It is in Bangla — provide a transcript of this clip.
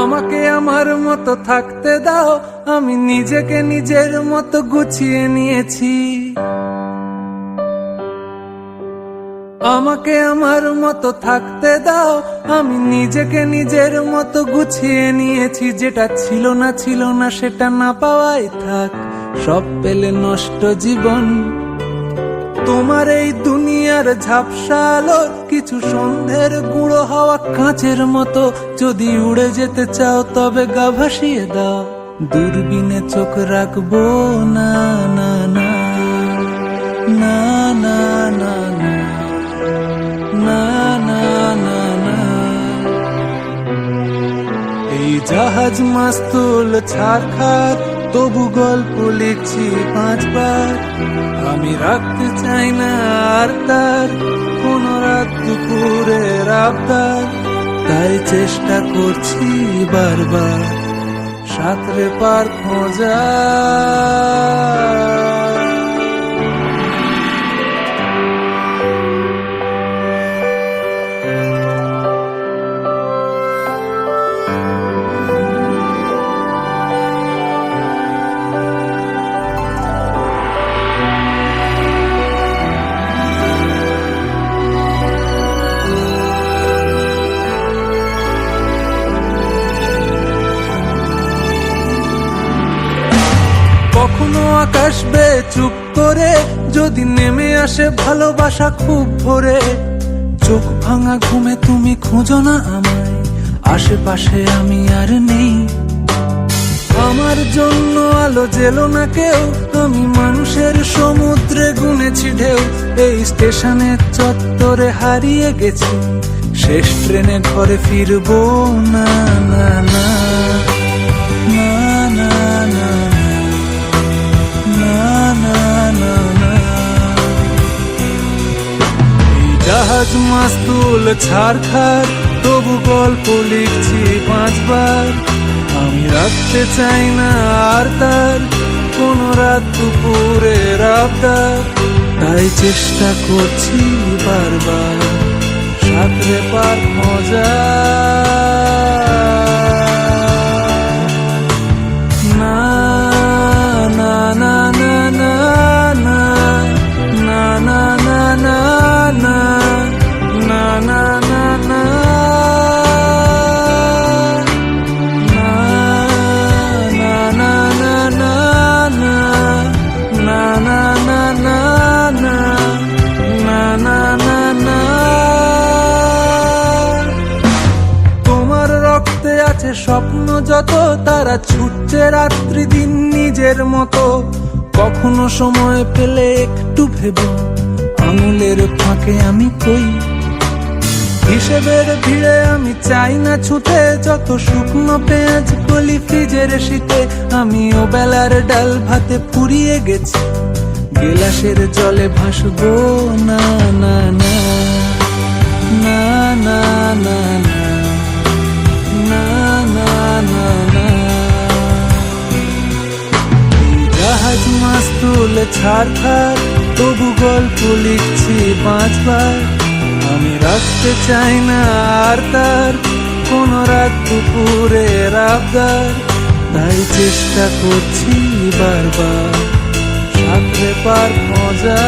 আমাকে আমার মতো থাকতে দাও, আমি নিজেকে নিজের মতো গুছিয়ে নিয়েছি। আমাকে আমার মতো থাকতে দাও, আমি নিজেকে নিজের মতো গুছিয়ে নিয়েছি। যেটা ছিল না সেটা না পাওয়াই থাক, সব পেলে নষ্ট জীবন। তোমার এই দুনিয়ার ঝাপসা আলোর কিছু সন্ধ্যের গুঁড়ো হাওয়া কাঁচের মতো। যদি উড়ে যেতে চাও তবে গা ভাসিয়ে দাও, দূরবীনে চোখ রাখবো না না না না না না না না না না। এই জাহাজ মাস্তুল ছাড়খার, তবু গল্প লিখছি 5 বার। আমি রাখতে চাই না আর তার কোনো রাত দুপুরের আবদার, তাই চেষ্টা করছি বারবার সাঁতরে পার খোঁজা। কখনো আকাশ বে চুপ করে, যদি নেমে আসে ভালোবাসা খুব ভোরে। চোখ ভাঙা ঘুমে তুমি খুঁজো না আমায়, আশেপাশে আমি আর নেই। আমার জন্য আলো জেলো না কেউ, আমি মানুষের সমুদ্রে গুনেছি ঢেউ। এই স্টেশনের চত্বরে হারিয়ে গেছি, শেষ ট্রেনে ঘরে ফিরবো না না না না না না না না না। এই জাহাজ মাস্তুল ছাড়খার, তবু গল্প লিখছি 5 বার। আমি রাখতে চাই না আর তার কোনো রাত দুপুরের আবদার, তাই চেষ্টা করছি বারবার সাঁতরে পার খোঁজা। না না না না না না না না না না না না না না না স্বপ্ন যত, তারা ছুটছে রাত্রি দিন নিজের মতো। কখনো সময় পেলে একটু ভেবো, আঙুলের ফাঁকে আমি কই। হিসেবের ভিড়ে আমি চাই না ছুটে, যত শুকনো পেঁয়াজ গলি ফ্রিজের শীতে। আমি ও বেলার ডাল ভাতে পুড়িয়ে গেছি, গেলাসের জলে ভাসবো না না না না না না না না না না। জাহাজ মাস্তুল ছাড়খার, তবু গল্প লিখছি 5 বার। আমি রাখতে চাই না আর তার কোনো রাত দুপুরের আবদার, তাই চেষ্টা করছি বারবার সাঁতরে পার খোঁজা।